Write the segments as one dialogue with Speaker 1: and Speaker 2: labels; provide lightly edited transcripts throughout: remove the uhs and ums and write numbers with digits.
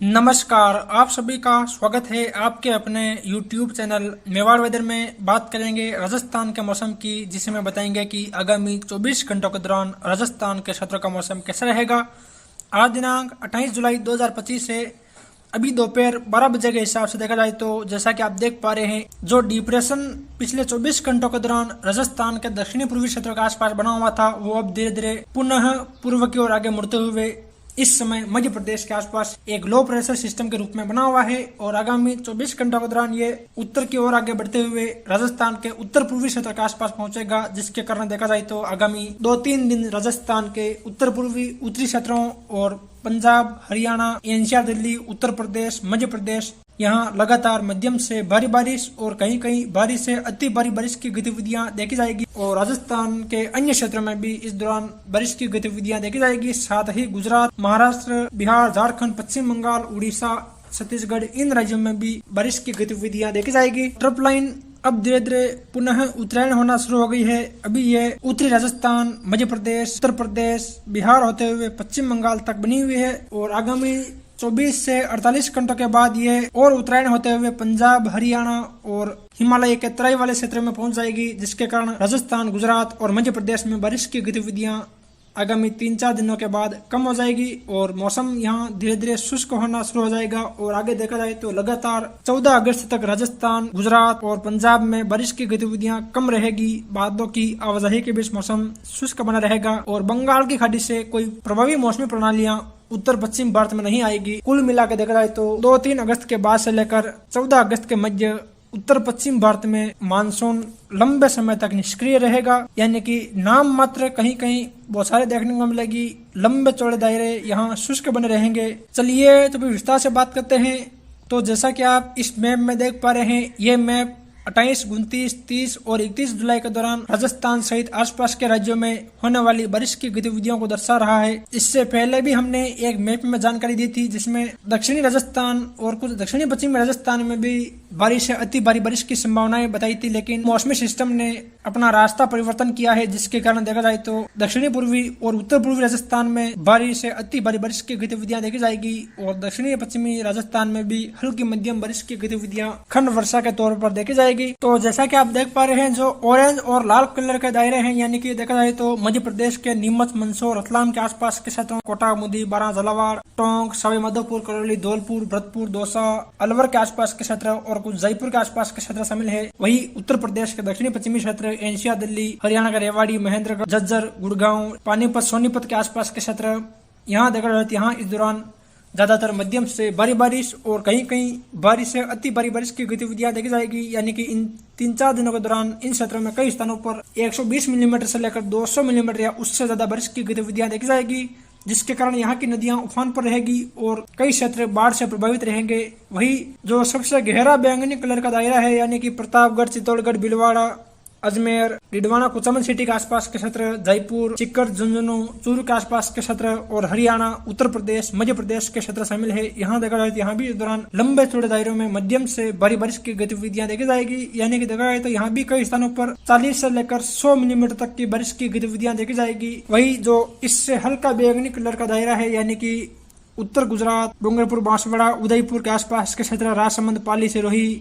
Speaker 1: नमस्कार, आप सभी का स्वागत है आपके अपने YouTube चैनल मेवाड़ वेदर में। बात करेंगे राजस्थान के मौसम की, जिसमें बताएंगे कि आगामी 24 घंटों के दौरान राजस्थान के क्षेत्रों का मौसम कैसा रहेगा। आज दिनांक 28 जुलाई 2025 है। अभी दोपहर 12 बजे के हिसाब से देखा जाए तो जैसा कि आप देख पा रहे हैं, जो डिप्रेशन पिछले 24 घंटों के दौरान राजस्थान के दक्षिणी पूर्वी क्षेत्रों के आसपास बना हुआ था, वो अब धीरे धीरे पुनः पूर्व की ओर आगे मुड़ते हुए इस समय मध्य प्रदेश के आसपास एक लो प्रेशर सिस्टम के रूप में बना हुआ है और आगामी 24 घंटों के दौरान ये उत्तर की ओर आगे बढ़ते हुए राजस्थान के उत्तर पूर्वी क्षेत्र के आसपास पहुंचेगा, जिसके कारण देखा जाए तो आगामी 2-3 दिन राजस्थान के उत्तर पूर्वी उत्तरी क्षेत्रों और पंजाब, हरियाणा, एनसीआर, दिल्ली, उत्तर प्रदेश, मध्य प्रदेश यहाँ लगातार मध्यम से भारी बारिश और कहीं कहीं भारी से अति भारी बारिश की गतिविधियां देखी जाएगी और राजस्थान के अन्य क्षेत्रों में भी इस दौरान बारिश की गतिविधियां देखी जाएगी। साथ ही गुजरात, महाराष्ट्र, बिहार, झारखंड, पश्चिम बंगाल, उड़ीसा, छत्तीसगढ़, इन राज्यों में भी बारिश की गतिविधियां देखी जाएगी। ट्रफ लाइन अब धीरे धीरे पुनः उत्तरायण होना शुरू हो गई है। अभी ये उत्तरी राजस्थान, मध्य प्रदेश, उत्तर प्रदेश, बिहार होते हुए पश्चिम बंगाल तक बनी हुई है और आगामी 24 से 48 घंटों के बाद ये और उत्तरायण होते हुए पंजाब, हरियाणा और हिमालय के तराई वाले क्षेत्र में पहुंच जाएगी, जिसके कारण राजस्थान, गुजरात और मध्य प्रदेश में बारिश की गतिविधियां आगामी 3-4 दिनों के बाद कम हो जाएगी और मौसम यहाँ धीरे धीरे शुष्क होना शुरू हो जाएगा और आगे देखा जाए तो लगातार 14 अगस्त तक राजस्थान, गुजरात और पंजाब में बारिश की गतिविधियां कम रहेगी। बादलों की आवाजाही के बीच मौसम शुष्क बना रहेगा और बंगाल की खाड़ी से कोई प्रभावी मौसमी प्रणालियां उत्तर पश्चिम भारत में नहीं आएगी। कुल मिला के देखा जाए तो 2-3 अगस्त के बाद से लेकर 14 अगस्त के मध्य उत्तर पश्चिम भारत में मानसून लंबे समय तक निष्क्रिय रहेगा, यानी कि नाम मात्र कहीं कहीं बहुत सारे देखने को मिलेगी। लंबे चौड़े दायरे यहाँ शुष्क बने रहेंगे। चलिए तो फिर विस्तार से बात करते हैं। तो जैसा कि आप इस मैप में देख पा रहे हैं, ये मैप 28, 29, 30 और 31 जुलाई के दौरान राजस्थान सहित आसपास के राज्यों में होने वाली बारिश की गतिविधियों को दर्शा रहा है। इससे पहले भी हमने एक मैप में जानकारी दी थी, जिसमें दक्षिणी राजस्थान और कुछ दक्षिणी पश्चिमी राजस्थान में भी बारिश से अति भारी बारिश की संभावनाएं बताई थी, लेकिन मौसमी सिस्टम ने अपना रास्ता परिवर्तन किया है, जिसके कारण देखा जाए तो दक्षिणी पूर्वी और उत्तर पूर्वी राजस्थान में भारी से अति भारी बारिश की गतिविधियां देखी जाएगी और दक्षिणी पश्चिमी राजस्थान में भी हल्की मध्यम बारिश की गतिविधियां खंड वर्षा के तौर पर देखी जाएगी। तो जैसा कि आप देख पा रहे हैं, जो ऑरेंज और लाल कलर के दायरे हैं, यानी कि देखा जाए तो मध्य प्रदेश के नीमच, मंदसौर, रतलाम के आसपास के क्षेत्रों, कोटा, मुदी, बारां, झालावाड़, टोंक, सवाई माधोपुर, करौली, धौलपुर, भरतपुर, दौसा, अलवर के आसपास के क्षेत्र और कुछ जयपुर के आसपास के क्षेत्र शामिल है। वही उत्तर प्रदेश के दक्षिणी पश्चिमी क्षेत्र, एनसीआर, दिल्ली, हरियाणा का रेवाड़ी, महेंद्रगढ़, झज्जर, गुड़गांव, पानीपत, सोनीपत के आसपास के क्षेत्र, यहाँ देखा जाए यहाँ इस दौरान ज्यादातर मध्यम से भारी बारिश और कहीं कहीं भारी से अति भारी बारिश की गतिविधियां देखी जाएगी, यानी कि इन 3-4 दिनों के दौरान इन क्षेत्रों में कई स्थानों पर 120 मिलीमीटर से लेकर 200 मिलीमीटर या उससे ज्यादा बारिश की गतिविधियां देखी जाएगी, जिसके कारण यहाँ की नदियां उफान पर रहेगी और कई क्षेत्र बाढ़ से प्रभावित रहेंगे। वही जो सबसे गहरा बैंगनी कलर का दायरा है, यानी कि प्रतापगढ़, चित्तौड़गढ़, भीलवाड़ा, अजमेर, डिडवाना, कुचामन सिटी के आसपास के क्षेत्र, जयपुर, चिक्कर, झुंझुनू, चूरू के आसपास के क्षेत्र और हरियाणा, उत्तर प्रदेश, मध्य प्रदेश के क्षेत्र शामिल है। यहाँ देखा जाए तो यहाँ भी इस दौरान लंबे चौड़े दायरों में मध्यम से भारी बारिश की गतिविधियां देखी जाएगी, यानी कि देखा जाए तो यहाँ भी कई स्थानों पर 40 से लेकर 100 मिलीमीटर तक की बारिश की गतिविधियां देखी जाएगी। वही जो इससे हल्का बैंगनी कलर का दायरा है, यानी कि उत्तर गुजरात, डूंगरपुर, बांसवाड़ा, उदयपुर के आसपास के क्षेत्र, राजसमंद, पाली, सिरोही,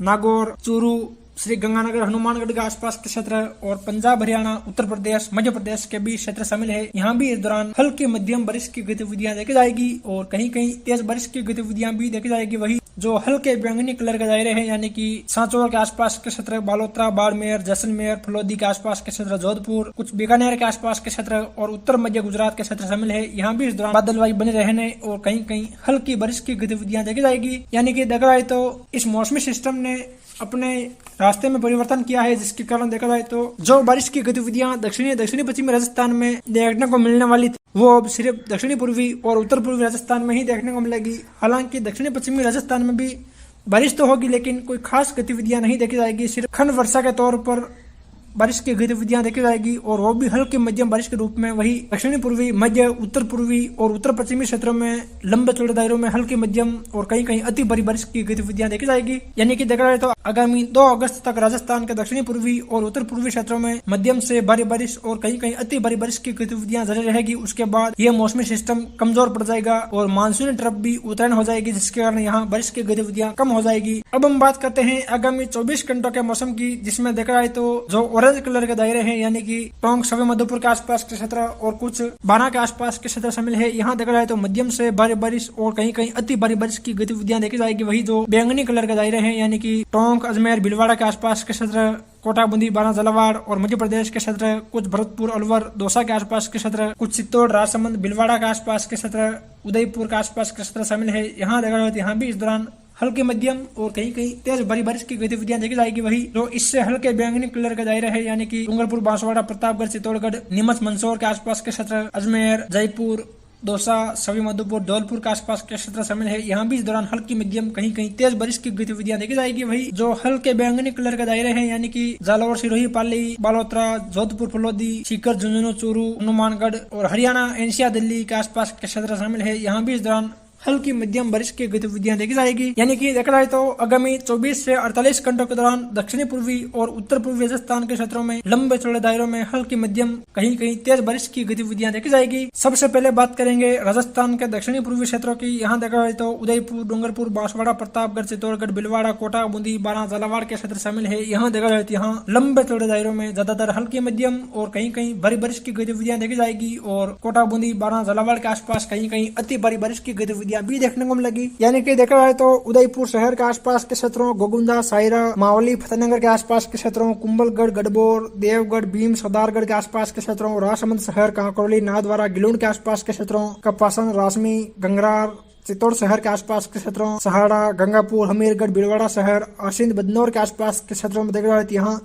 Speaker 1: नागौर, चूरू, श्री गंगानगर, हनुमानगढ़ के आसपास के क्षेत्र और पंजाब, हरियाणा, उत्तर प्रदेश, मध्य प्रदेश के भी क्षेत्र शामिल है। यहाँ भी इस दौरान हल्की मध्यम बारिश की गतिविधियां देखी जाएगी और कहीं कहीं तेज बारिश की गतिविधियां भी देखी जाएगी। वही जो हल्के बैंगनी कलर के दायरे हैं, यानी कि सांचौर के आसपास के क्षेत्र, बालोतरा, बाड़मेर, जैसलमेर, फलोदी के आसपास के क्षेत्र, जोधपुर, कुछ बीकानेर के आसपास के क्षेत्र और उत्तर मध्य गुजरात के क्षेत्र शामिल है। यहाँ भी इस दौरान बादलवाई बने रहने और कहीं कहीं हल्की बारिश की गतिविधियां देखी जाएगी, यानी कि देखा जाए तो इस मौसमी सिस्टम ने अपने रास्ते में परिवर्तन किया है, जिसके कारण देखा जाए तो जो बारिश की गतिविधियां दक्षिणी पश्चिमी राजस्थान में देखने को मिलने वाली थी, वो अब सिर्फ दक्षिणी पूर्वी और उत्तर पूर्वी राजस्थान में ही देखने को मिलेगी। हालांकि दक्षिणी पश्चिमी राजस्थान में भी बारिश तो होगी, लेकिन कोई खास गतिविधियां नहीं देखी जाएगी। सिर्फ खंड वर्षा के तौर पर बारिश की गतिविधियां देखी जाएगी और वो भी हल्की मध्यम बारिश के रूप में। वही दक्षिणी पूर्वी, मध्य, उत्तर पूर्वी और उत्तर पश्चिमी क्षेत्रों में लंबे चौड़े दायरों में हल्की मध्यम और कहीं कहीं अति भारी बारिश की गतिविधियां देखी जाएगी। यानी कि देखा जाए तो आगामी 2 अगस्त तक राजस्थान के दक्षिणी पूर्वी और उत्तर पूर्वी क्षेत्रों में मध्यम से भारी बारिश और कहीं कहीं अति भारी बारिश की गतिविधियां जारी रहेगी। उसके बाद यह मौसमी सिस्टम कमजोर पड़ जाएगा और मानसूनी ट्रफ भी उत्तरायण हो जाएगी, जिसके कारण यहाँ बारिश की गतिविधियां कम हो जाएगी। अब हम बात करते हैं आगामी 24 घंटों के मौसम की, जिसमें देखा जाए तो जो ऑरेंज कलर के दायरे हैं यानी कि टोंक, सवाई माधोपुर के आसपास के क्षेत्र और कुछ बारा के आसपास के क्षेत्र शामिल है। यहाँ देखा जाए तो मध्यम से भारी बारिश और कहीं कहीं अति भारी बारिश की गतिविधियां देखी जाएगी। वही जो बैंगनी कलर के दायरे हैं यानी कि टोंक, अजमेर, भीलवाड़ा के आसपास के क्षेत्र, कोटा, बूंदी, बारा, झालावाड़ और मध्य प्रदेश के क्षेत्र, कुछ भरतपुर, अलवर, दौसा के आसपास के क्षेत्र, कुछ चित्तौड़, राजसमंद, भीलवाड़ा के आसपास के क्षेत्र, उदयपुर के आसपास के क्षेत्र शामिल है। यहाँ देखा जाए तो यहाँ भी इस दौरान हल्के मध्यम और कहीं कहीं तेज भारी बारिश की गतिविधियां देखी जाएगी। वही जो इससे हल्के बैंगनी कलर के दायरे है यानी कि डूंगरपुर, बांसवाड़ा, प्रतापगढ़, चित्तौड़गढ़, नीमच, मंदसौर के आसपास के क्षेत्र, अजमेर, जयपुर, दौसा, सवाई माधोपुर, धौलपुर के आसपास के क्षेत्र शामिल है। यहाँ भी इस दौरान हल्की मध्यम कहीं कहीं तेज बारिश की गतिविधियां देखी जाएगी। वही जो हल्के बैंगनी कलर के दायरे हैं यानी कि झालावाड़, सिरोही, पाली, बालोतरा, जोधपुर, फलोदी, सीकर, झुंझुनू, चूरू, हनुमानगढ़ और हरियाणा, एनसीआर, दिल्ली के आसपास के क्षेत्र शामिल है। यहाँ भी इस दौरान हल्की मध्यम बारिश की गतिविधियां देखी जाएगी। यानी कि देखा जाए तो आगामी 24 से 48 घंटों के दौरान दक्षिणी पूर्वी और उत्तर पूर्वी राजस्थान के क्षेत्रों में लंबे चौड़े दायरों में हल्की मध्यम कहीं कहीं तेज बारिश की गतिविधियां देखी जाएगी। सबसे पहले बात करेंगे राजस्थान के दक्षिणी पूर्वी क्षेत्रों की। यहाँ देखा जाए तो उदयपुर, डूंगरपुर, बांसवाड़ा, प्रतापगढ़, चित्तौड़गढ़, भीलवाड़ा, कोटा, बूंदी, बारा, झालावाड़ के क्षेत्र शामिल है। यहाँ देखा जाए तो यहाँ लंबे चौड़े दायरों में ज्यादातर हल्की मध्यम और कहीं कहीं भारी बारिश की गतिविधियां देखी जाएगी और कोटा, बूंदी, बारा, झालावाड़ के आसपास कहीं कहीं अति भारी बारिश की गतिविधियां भी देखने को मिलेगी। यानी कि देखा जाए तो उदयपुर शहर के आसपास के क्षेत्रों, गोगुंदा, सायरा, मावली, फतेहनगर के आसपास के क्षेत्रों, कुंभलगढ़, गढ़बोर, देवगढ़, भीम, सरदारगढ़ के आसपास के क्षेत्रों, राजसमंद शहर, कांकरोली, नाथद्वारा, गिलून के आसपास के क्षेत्रों, कपासन, रासमी, गंगरार, चित्तौड़ शहर के आसपास के क्षेत्रों, सहाड़ा, गंगापुर, हमीरगढ़, भीलवाड़ा शहर, आसिंद, बदनौर के आसपास के क्षेत्रों में देखा जाए तो यहाँ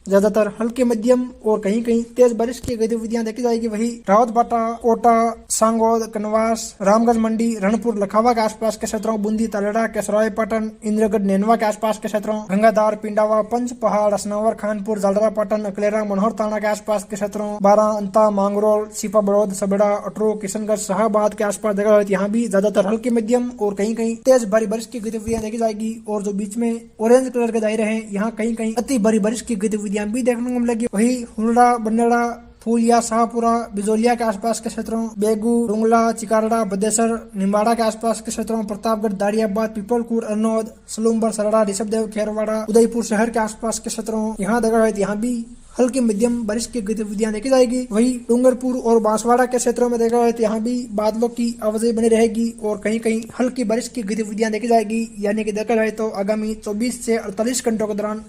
Speaker 1: ज्यादातर हल्के मध्यम और कहीं कहीं तेज बारिश की गतिविधियां देखी जाएगी। वही रावतबाटा, कोटा, सांगोद, कनवास, रामगंज मंडी, रणपुर, लखावा के आसपास के क्षेत्रों, बूंदी, तालेड़ा, केसराय, पाटन, इंद्रगढ़, नेनवा के आसपास के क्षेत्रों, गंगाधार, पिंडावा, पंच पहाड़, असनावर, खानपुर, जालरा, पाटन, अकलेरा, मनोहर थाना के आसपास के क्षेत्रों, बारा, अंता, मांगरोल, सीपा बड़ौद, सबड़ा, अटरू, किशनगढ़, शाहबाद के आसपास देखा जाए यहाँ भी ज्यादातर हल्की मध्यम और कहीं कहीं तेज भारी बारिश की गतिविधियां देखी जाएगी। और जो बीच में ऑरेंज कलर के दायरे हैं यहाँ कहीं कहीं अति भारी बारिश की गतिविधियां भी देखने को मिलेगी। वही हुलड़ा, बन्नेड़ा, फूलिया, शाहपुरा, बिजोलिया के आसपास के क्षेत्रों, बेगू, डुंगला, चिकारड़ा, बदेसर, निम्बाड़ा के आसपास के क्षेत्रों, प्रतापगढ़, दारियाबाद, पीपलकुट, अरनौद, सलूम्बर, सरड़ा, ऋषभदेव, खेरवाड़ा, उदयपुर शहर के आसपास के क्षेत्रों, यहाँ देखा जाए यहाँ भी हल्की मध्यम बारिश की गतिविधियां देखी जाएगी। वही डूंगरपुर और बांसवाड़ा के क्षेत्रों में देखा जाए तो यहाँ भी बादलों की आवाजाही बनी रहेगी और कहीं कहीं हल्की बारिश की गतिविधियां देखी जाएगी। यानी कि देखा जाए तो आगामी 24 से 48 घंटों के दौरान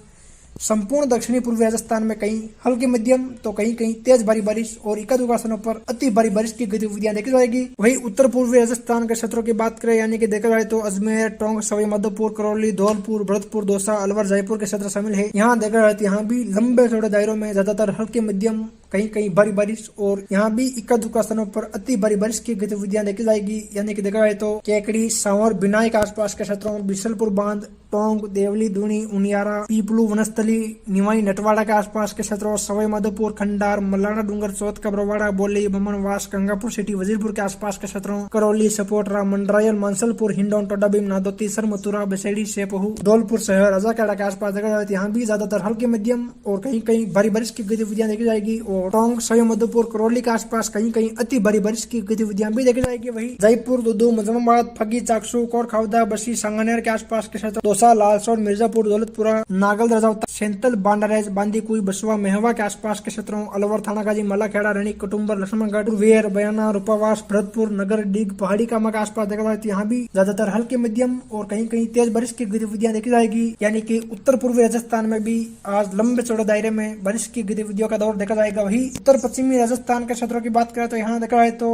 Speaker 1: संपूर्ण दक्षिणी पूर्वी राजस्थान में कहीं हल्की मध्यम तो कहीं कहीं तेज भारी बारिश और एकाध स्थानों पर अति भारी बारिश की गतिविधियां देखी जाएगी। वही उत्तर पूर्वी राजस्थान के क्षेत्रों की बात करें यानी कि देखा जाए तो अजमेर, टोंक, सवाई माधोपुर, करौली, धौलपुर, भरतपुर, दौसा, अलवर, जयपुर के क्षेत्र शामिल है। यहाँ देखा जाए तो यहाँ भी लंबे चौड़े दायरों में ज्यादातर हल्की मध्यम कहीं कहीं भारी बारिश और यहाँ भी इक्का दुक्का स्थानों पर अति भारी बारिश की गतिविधियां देखी जाएगी। यानी कि देखा जाए तो केकड़ी, सांवर, बिनाई के आसपास के क्षेत्रों, बिशलपुर बांध, टोंक, देवली, दूनी, उनियारा, पीपलू, वनस्थली, निवाई, नटवाड़ा के आसपास के क्षेत्रों, सवाई माधोपुर, खंडार, मल्लाना डूंगर, चौथ का बरवाड़ा, बोली, बमनवास, गंगापुर सिटी, वजीरपुर के आसपास के क्षेत्रों, करौली, सपोटरा, मंडरायल, मानसलपुर, हिंडौन, टोडाभीम, नादौती, सर, मथुरा, बसेड़ी, सेपहू, धौलपुर शहर, राजाखेड़ा के आसपास देखा जाए यहाँ भी ज्यादातर हल्की मध्यम और कहीं कहीं भारी बारिश की गतिविधियां देखी जाएगी। और टोंक, सवाई माधोपुर, करौली के आसपास कहीं कहीं अति भारी बारिश की गतिविधियां भी देखी जाएगी। वही जयपुर, दुदू, मजमाबाद, फगी, चाकसू, कोटखावदा, बसी, सांगानेर के आसपास के क्षेत्र, दौसा, लालसोट, मिर्जापुर, दौलतपुरा, नागल, रजावता, सेंतल, बांडारेज, बांदीकुई, बसवा, मेहवा के आसपास के क्षेत्रों, अलवर, थानागाजी, मलाखेड़ा, रणी, कुटुम्बर, लक्ष्मणगढ़, वेर, बयाना, रूपावास, भरतपुर, नगर, डिग, पहाड़ी कामा के आसपास देखा जाए तो यहाँ भी ज्यादातर हल्की मध्यम और कहीं कहीं तेज बारिश की गतिविधियां देखी जाएगी। यानी कि उत्तर पूर्वी राजस्थान में भी आज लंबे चौड़े दायरे में बारिश की गतिविधियों का दौर देखा जाएगा। वही उत्तर पश्चिमी राजस्थान के क्षेत्रों की बात करें तो यहाँ देखा जाए तो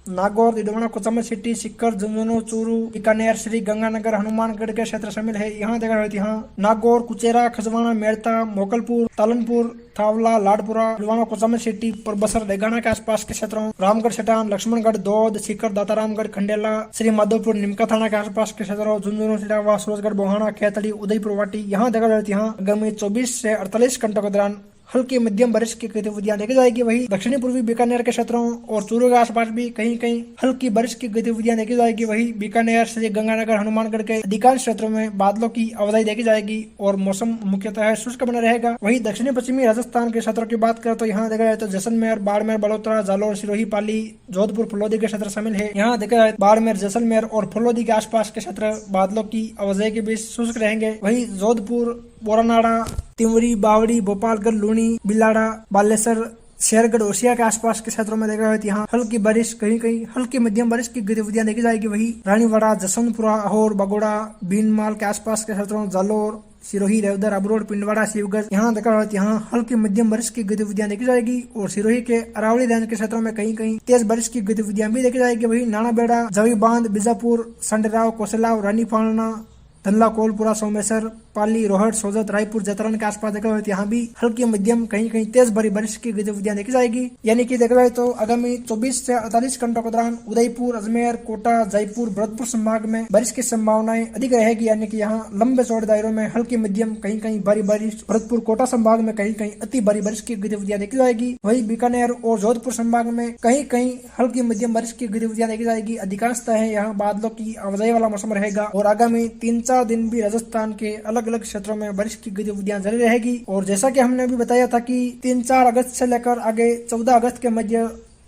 Speaker 1: नागौर, दिडोना, कोचामल सिटी, सीकर, झुंझुनू, चूरू, बीकानेर, श्री गंगानगर, हनुमानगढ़ के क्षेत्र शामिल है। यहाँ देखा जाए यहाँ नागौर, कुचेरा, खजवाना, मेड़ता, मोकलपुर, तालनपुर, थावला, लाडपुरा, दिडोना, कोचामल सिटी, परबसर, डेगाना के आसपास के क्षेत्रों, रामगढ़, छटान, लक्ष्मणगढ़, दौद, सीकर, दातारामगढ़, खंडेला, श्री माधोपुर, निमका थाना के आसपास के क्षेत्रों, झुंझुनू, सिरावा, सूरजगढ़, बोहाना, खेतड़ी, उदयपुर, वाटी। यहाँ देखा जाए यहाँ आगामी 24 से 48 घंटों के दौरान हल्की मध्यम बारिश की गतिविधियां देखी जाएगी। वहीं दक्षिणी पूर्वी बीकानेर के क्षेत्रों और चूरू के आसपास भी कहीं कहीं हल्की बारिश की गतिविधियां देखी जाएगी। वहीं बीकानेर, श्री गंगानगर, हनुमानगढ़ के अधिकांश क्षेत्रों में बादलों की आवाजाही देखी जाएगी और मौसम मुख्यतः शुष्क बना रहेगा। वहीं दक्षिणी पश्चिमी राजस्थान के क्षेत्रों की बात करें तो यहाँ देखा जाए तो जैसलमेर, बाड़मेर, बड़ोदरा, जालौर, सिरोही, पाली, जोधपुर, फलोदी के क्षेत्र शामिल है। यहाँ देखा जाए बाड़मेर, जैसलमेर और फलोदी के आसपास के क्षेत्र बादलों की आवाजाही के बीच शुष्क रहेंगे। वहीं जोधपुर, बोरानाड़ा, तिमरी, बावड़ी, गोपालगढ़, लूणी, बिलाड़ा, बालेसर, शेरगढ़, होशिया के आसपास के क्षेत्रों में देखा जाए तो यहाँ हल्की बारिश, कहीं कहीं हल्की मध्यम बारिश की गतिविधियां देखी जाएगी। वही रानीवाड़ा, जसवंतपुरा, अहोर, बगोड़ा, बीनमाल के आसपास के क्षेत्रों, जालोर, सिरोही, रेवदर, अबरोड, पिंडवाड़ा, शिवगढ़, यहाँ देखा जाए यहाँ हल्की मध्यम बारिश की गतिविधियां देखी जाएगी। और सिरोही के अरावली रेंज के क्षेत्रों में कहीं कहीं तेज बारिश की गतिविधियां भी देखी जाएगी। वही नानाबेड़ा, जवी बांध, बीजापुर, संडराव, कोसलाव, रानी फालना, धनला, कोलपुरा, सोमेश्वर, पाली, रोहट, सोजत, रायपुर, जतरन के आसपास देखा जाए तो यहाँ भी हल्की मध्यम, कहीं कहीं तेज भरी बारिश की गतिविधियां देखी जाएगी। यानी कि देखा जाए तो आगामी 24 से 48 घंटों के दौरान उदयपुर, अजमेर, कोटा, जयपुर, भरतपुर संभाग में बारिश की संभावनाएं अधिक रहेगी। यानी कि यहाँ लंबे चौड़े दायरों में हल्की मध्यम, कहीं कहीं भारी बारिश, भरतपुर, कोटा संभाग में कहीं कहीं अति भारी बारिश की गतिविधियां देखी जाएगी। वही बीकानेर और जोधपुर संभाग में कहीं कहीं हल्की मध्यम बारिश की गतिविधियां देखी जाएगी। अधिकांशतः यहाँ बादलों की आवाजाही वाला मौसम रहेगा और आगामी 3-4 दिन भी राजस्थान के अलग अलग क्षेत्रों में बारिश की गतिविधियां जारी रहेगी। और जैसा कि हमने अभी बताया था कि 3-4 अगस्त से लेकर आगे 14 अगस्त के मध्य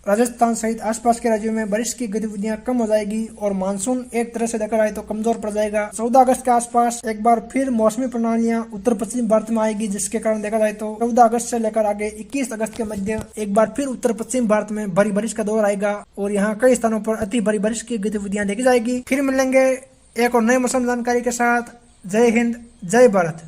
Speaker 1: राजस्थान सहित आसपास के राज्यों में बारिश की गतिविधियां कम हो जाएगी और मानसून एक तरह से देखा जाए तो कमजोर पड़ जाएगा। 14 अगस्त के आसपास एक बार फिर मौसमी प्रणालियां उत्तर पश्चिम भारत में आएगी, जिसके कारण देखा जाए तो 14 अगस्त से लेकर आगे 21 अगस्त के मध्य एक बार फिर उत्तर पश्चिम भारत में भारी बारिश का दौर आएगा और यहाँ कई स्थानों पर अति भारी बारिश की गतिविधियां देखी जाएगी। फिर मिलेंगे एक और नए मौसम जानकारी के साथ। जय हिंद, जय भारत।